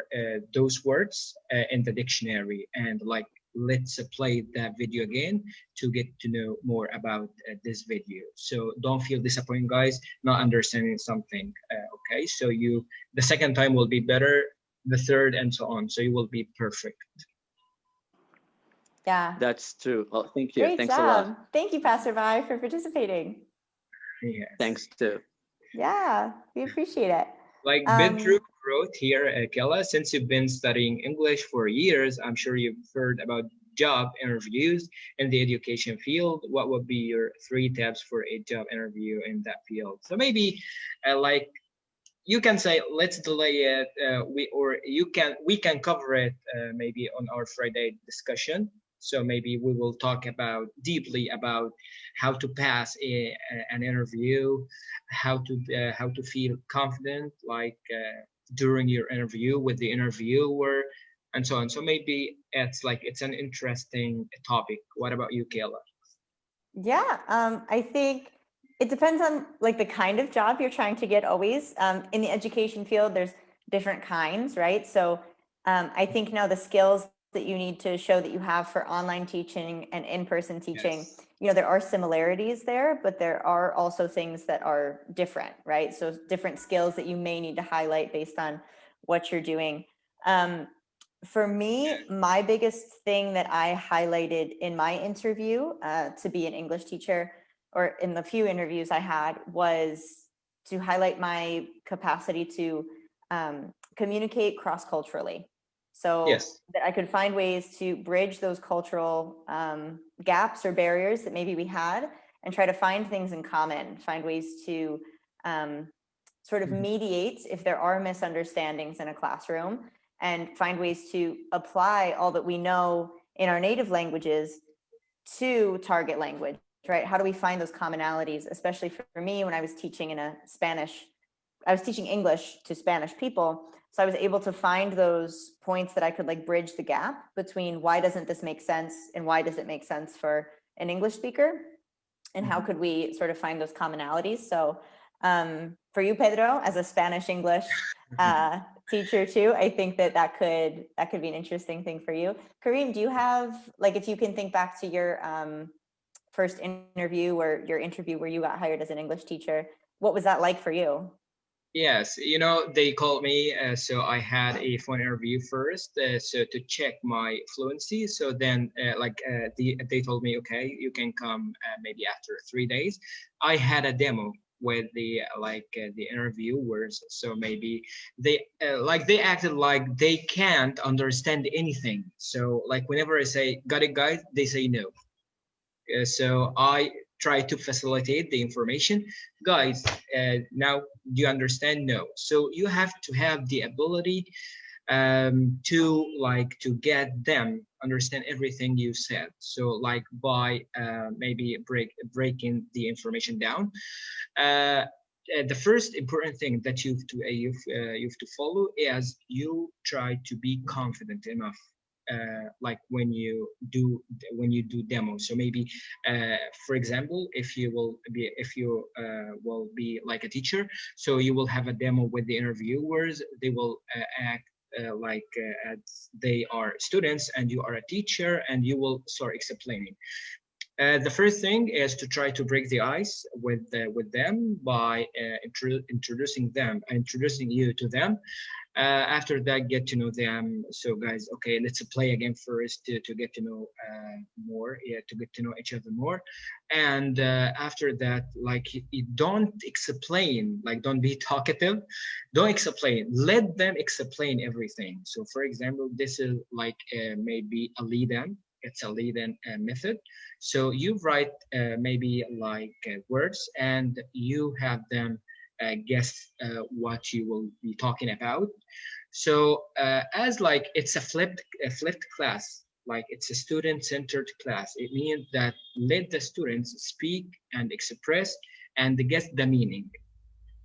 those words in the dictionary, and like let's play that video again to get to know more about this video. So don't feel disappointed, guys, not understanding something. Okay, so the second time will be better, the third, and so on, so you will be perfect. Yeah. That's true. Oh, thank you. Great Thanks a job. lot. Thank you, Passerby, for participating. Yeah, Thanks too. Yeah, we appreciate it. like been through growth here, Kella. Since you've been studying English for years, I'm sure you've heard about job interviews in the education field. What would be your 3 tips for a job interview in that field? So maybe like you can say, let's delay it. We can cover it maybe on our Friday discussion. So maybe we will talk deeply about how to pass an interview, how to feel confident like during your interview with the interviewer, and so on. So maybe it's an interesting topic. What about you, Kayla? Yeah, I think it depends on like the kind of job you're trying to get always. In the education field, there's different kinds, right? So I think now the skills that you need to show that you have for online teaching and in-person teaching, Yes. you know, there are similarities there, but there are also things that are different, right? So different skills that you may need to highlight based on what you're doing. For me, my biggest thing that I highlighted in my interview to be an English teacher, or in the few interviews I had, was to highlight my capacity to communicate cross-culturally. So Yes. that I could find ways to bridge those cultural gaps or barriers that maybe we had, and try to find things in common, find ways to sort of mediate if there are misunderstandings in a classroom, and find ways to apply all that we know in our native languages to target language, right? How do we find those commonalities, especially for me when I was teaching I was teaching English to Spanish people. So I was able to find those points that I could like bridge the gap between why doesn't this make sense and why does it make sense for an English speaker, and how could we sort of find those commonalities. So for you, Pedro, as a Spanish English teacher too, I think that could be an interesting thing for you. Karim, do you have, like, if you can think back to your first interview or your interview where you got hired as an English teacher, what was that like for you? Yes, they called me, so I had a phone interview first, so to check my fluency. So then, they told me, okay, you can come maybe after 3 days. I had a demo with the interviewers, so maybe they acted like they can't understand anything. So like whenever I say, got it, guys, they say no. So I try to facilitate the information. Guys, now do you understand? No. So you have to have the ability to get them understand everything you said. So like by maybe breaking the information down. The first important thing that you have to follow is you try to be confident enough. Like when you do demos. So maybe for example, if you will be like a teacher, so you will have a demo with the interviewers. They will act as they are students and you are a teacher, and you will start explaining. The first thing is to try to break the ice with them by introducing you to them. After that, get to know them. So guys, okay, let's play again first to get to know more, yeah, to get to know each other more. And after that, like you don't explain, like don't be talkative, don't explain, let them explain everything. So for example, this is like maybe a lead-in. It's a lead-in method. So you write maybe like words, and you have them guess what you will be talking about. So as like it's a flipped class, like it's a student-centered class. It means that let the students speak and express and guess the meaning.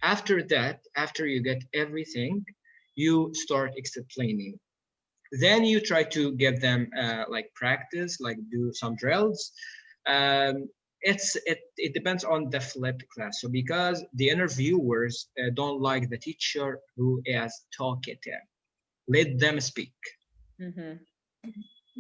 After that, after you get everything, you start explaining. Then you try to give them like practice, like do some drills. It depends on the flipped class. So because the interviewers don't like the teacher who is talkative, let them speak. Mm-hmm.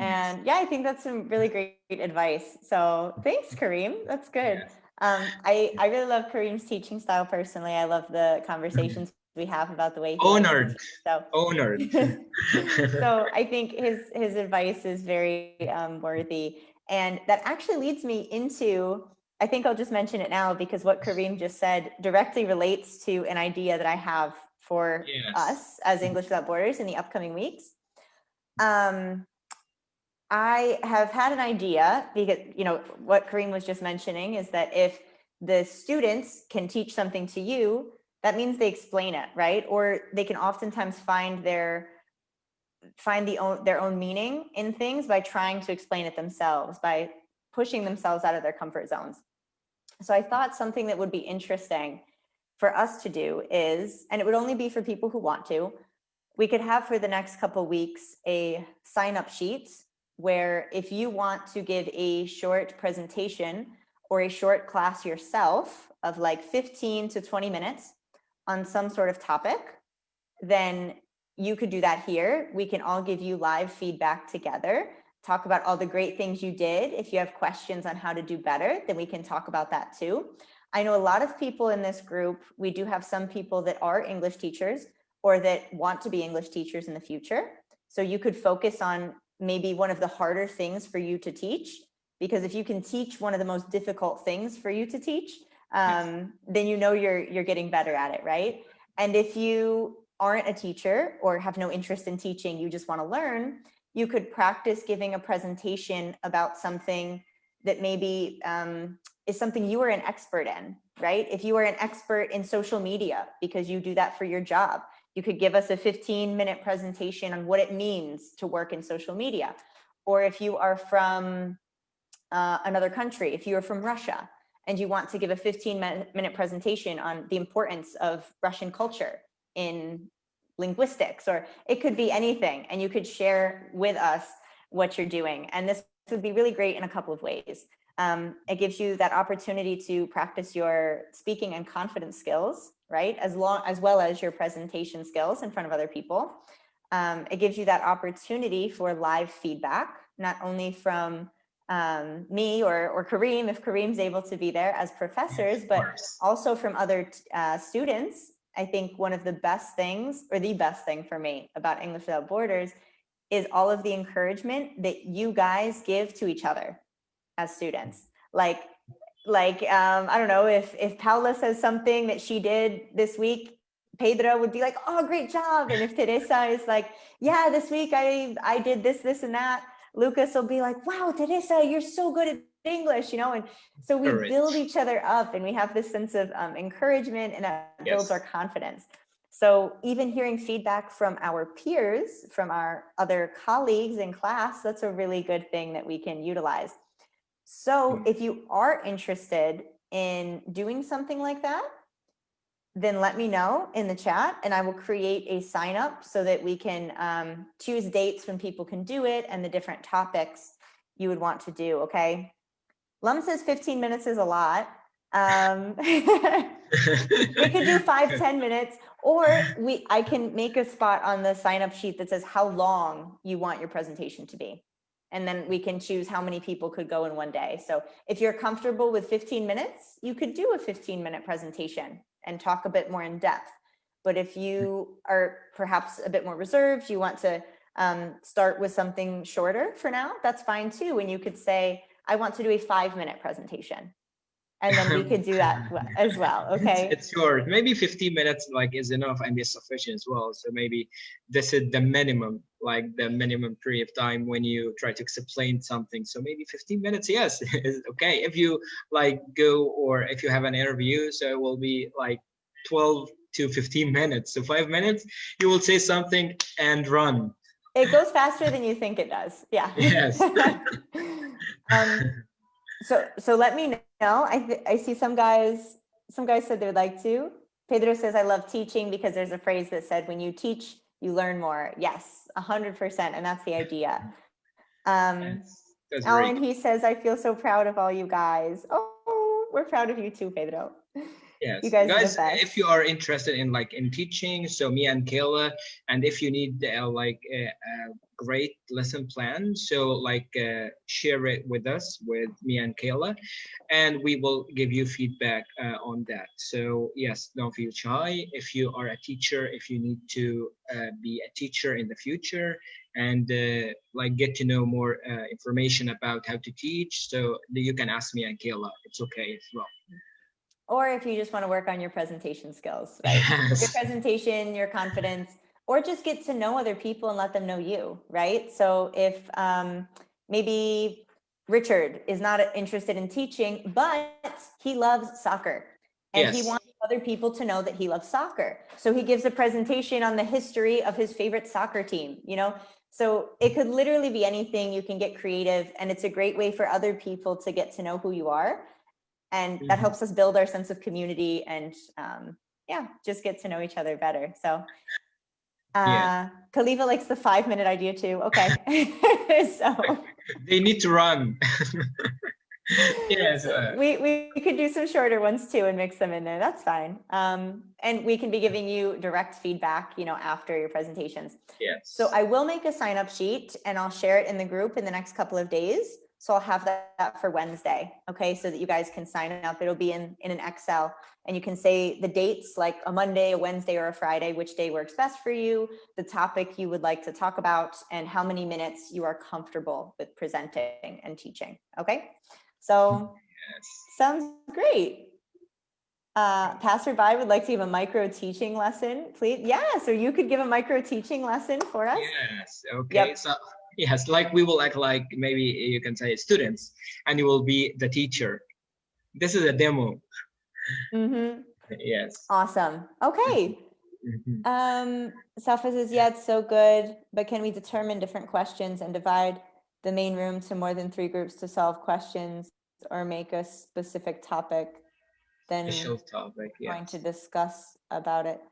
And yeah, I think that's some really great advice. So thanks, Karim. That's good. I really love Karim's teaching style personally. I love the conversations we have about the way he Honored. So Honored. so I think his advice is very worthy. And that actually leads me into, I think I'll just mention it now because what Karim just said directly relates to an idea that I have for us as English Without Borders in the upcoming weeks. I have had an idea because, you know, what Karim was just mentioning is that if the students can teach something to you, that means they explain it, right? Or they can oftentimes find their own meaning in things by trying to explain it themselves, by pushing themselves out of their comfort zones. So I thought something that would be interesting for us to do is, and it would only be for people who want to, we could have for the next couple weeks a sign-up sheet where if you want to give a short presentation or a short class yourself of like 15 to 20 minutes on some sort of topic, then you could do that here. We can all give you live feedback together, talk about all the great things you did. If you have questions on how to do better, then we can talk about that too. I know a lot of people in this group, we do have some people that are English teachers or that want to be English teachers in the future. So you could focus on maybe one of the harder things for you to teach, because if you can teach one of the most difficult things for you to teach, then you know you're getting better at it, right? And if you aren't a teacher or have no interest in teaching, you just want to learn, you could practice giving a presentation about something that maybe is something you are an expert in, right? If you are an expert in social media because you do that for your job, you could give us a 15-minute presentation on what it means to work in social media. Or if you are from another country, if you are from Russia and you want to give a 15-minute presentation on the importance of Russian culture in linguistics, or it could be anything, and you could share with us what you're doing. And this would be really great in a couple of ways. It gives you that opportunity to practice your speaking and confidence skills, right? As well as your presentation skills in front of other people. It gives you that opportunity for live feedback, not only from me or Karim, if Karim's able to be there as professors, but also from other students. I think one of the best things, or the best thing for me about English Without Borders, is all of the encouragement that you guys give to each other as students. Like I don't know, if Paula says something that she did this week, Pedro would be like, oh, great job. And if Teresa is like, yeah, this week I did this and that, Lucas will be like, wow, Teresa, you're so good at English, you know? And so we build each other up and we have this sense of encouragement, and that builds our confidence. So even hearing feedback from our peers, from our other colleagues in class, that's a really good thing that we can utilize. So if you are interested in doing something like that, then let me know in the chat and I will create a sign up so that we can choose dates when people can do it and the different topics you would want to do, okay? Lum says 15 minutes is a lot. We could do 5-10 minutes, or I can make a spot on the sign up sheet that says how long you want your presentation to be. And then we can choose how many people could go in one day. So if you're comfortable with 15 minutes, you could do a 15-minute presentation and talk a bit more in depth. But if you are perhaps a bit more reserved, you want to start with something shorter for now, that's fine too. And you could say, I want to do a 5-minute presentation. And then we could do that as well. Okay. It's short. Maybe 15 minutes like is enough and is sufficient as well. So maybe this is the minimum, like the minimum period of time when you try to explain something. So maybe 15 minutes, yes, is okay. If you like go or if you have an interview, so it will be like 12 to 15 minutes. So 5 minutes, you will say something and run. It goes faster than you think it does. Yeah. Yes. So let me know. I see some guys said they'd like to. Pedro says, I love teaching because there's a phrase that said, when you teach, you learn more. Yes, 100%. And that's the idea. That's Alan, great. he says, I feel so proud of all you guys. Oh, we're proud of you too, Pedro. Yes, You guys are the guys, best. if you are interested in teaching, so me and Kayla, and if you need a great lesson plan, so share it with us, with me and Kayla, and we will give you feedback on that. So yes, don't feel shy. If you are a teacher, if you need to be a teacher in the future and get to know more information about how to teach, so you can ask me and Kayla. It's okay as well. Or if you just want to work on your presentation skills, right? Yes. Your presentation, your confidence, or just get to know other people and let them know you, right? So if maybe Richard is not interested in teaching, but he loves soccer and he wants other people to know that he loves soccer. So he gives a presentation on the history of his favorite soccer team, So it could literally be anything. You can get creative, and it's a great way for other people to get to know who you are. And that helps us build our sense of community and just get to know each other better. So Khalifa likes the 5-minute idea too. Okay. So they need to run. Yes. We could do some shorter ones too and mix them in there. That's fine. And we can be giving you direct feedback, after your presentations. Yes. So I will make a sign up sheet and I'll share it in the group in the next couple of days. So I'll have that for Wednesday, okay, so that you guys can sign up. It'll be in an Excel, and you can say the dates, like a Monday, a Wednesday, or a Friday, which day works best for you, the topic you would like to talk about, and how many minutes you are comfortable with presenting and teaching, okay? So sounds great. Passerby would like to give a micro teaching lesson, please. Yeah, so you could give a micro teaching lesson for us. Yes, okay. Yep. So yes, we will act like maybe you can say students, and you will be the teacher. This is a demo. Yes. Awesome. Okay. Safa says, yeah, it's so good, but can we determine different questions and divide the main room to more than 3 groups to solve questions, or make a specific topic then going to discuss about it?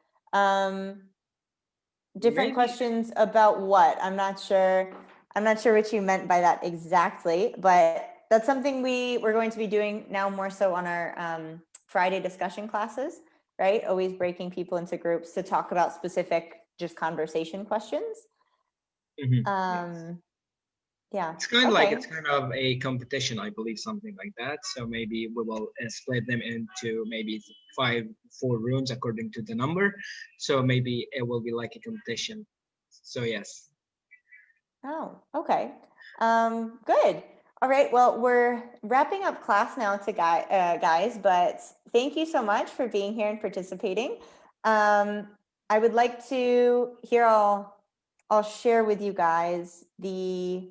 Different questions about what? I'm not sure what you meant by that exactly, but that's something we're going to be doing now more so on our Friday discussion classes, right? Always breaking people into groups to talk about specific just conversation questions. Yeah. It's kind of a competition, I believe, something like that. So maybe we will split them into maybe 4 rooms according to the number. So maybe it will be like a competition. So yes. Oh, okay. Good. All right. Well, we're wrapping up class now guys, but thank you so much for being here and participating. I would like to I'll share with you guys the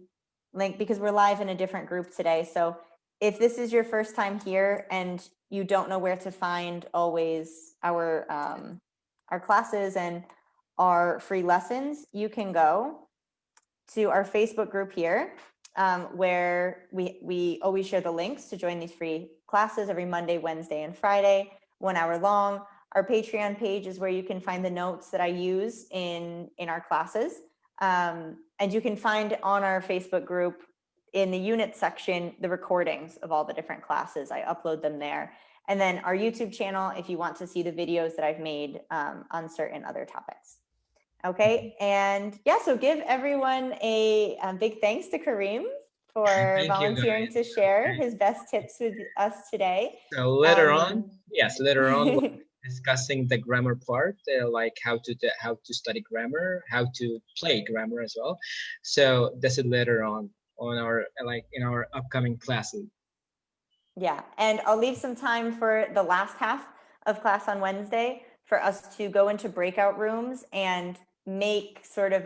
link because we're live in a different group today. So if this is your first time here and you don't know where to find always our classes and our free lessons, you can go to our Facebook group here, where we always share the links to join these free classes every Monday, Wednesday, and Friday, 1 hour long. Our Patreon page is where you can find the notes that I use in our classes. And you can find on our Facebook group in the unit section, the recordings of all the different classes. I upload them there. And then our YouTube channel, if you want to see the videos that I've made on certain other topics. Okay, and yeah, so give everyone a big thanks to Karim for volunteering to share his best tips with us today. So later on, discussing the grammar part, like how to study grammar, how to play grammar as well. So this is later on our in our upcoming classes. Yeah, and I'll leave some time for the last half of class on Wednesday for us to go into breakout rooms and make sort of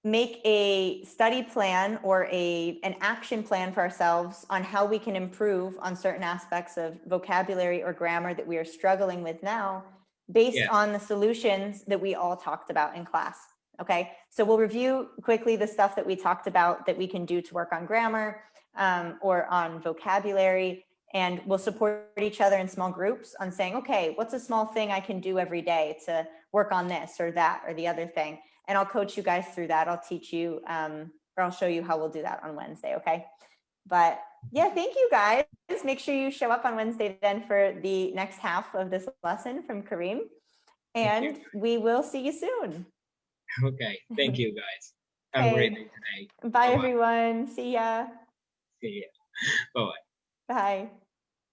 make a study plan or an action plan for ourselves on how we can improve on certain aspects of vocabulary or grammar that we are struggling with now, based on the solutions that we all talked about in class. Okay, so we'll review quickly the stuff that we talked about that we can do to work on grammar or on vocabulary, and we'll support each other in small groups on saying, okay, what's a small thing I can do every day to work on this or that or the other thing. And I'll coach you guys through that. I'll teach you, or I'll show you how we'll do that on Wednesday, okay? But yeah, thank you guys. Make sure you show up on Wednesday then for the next half of this lesson from Karim. And we will see you soon. Okay, thank you guys. Have a great day today. Bye everyone. See ya. See ya. Bye-bye. Bye.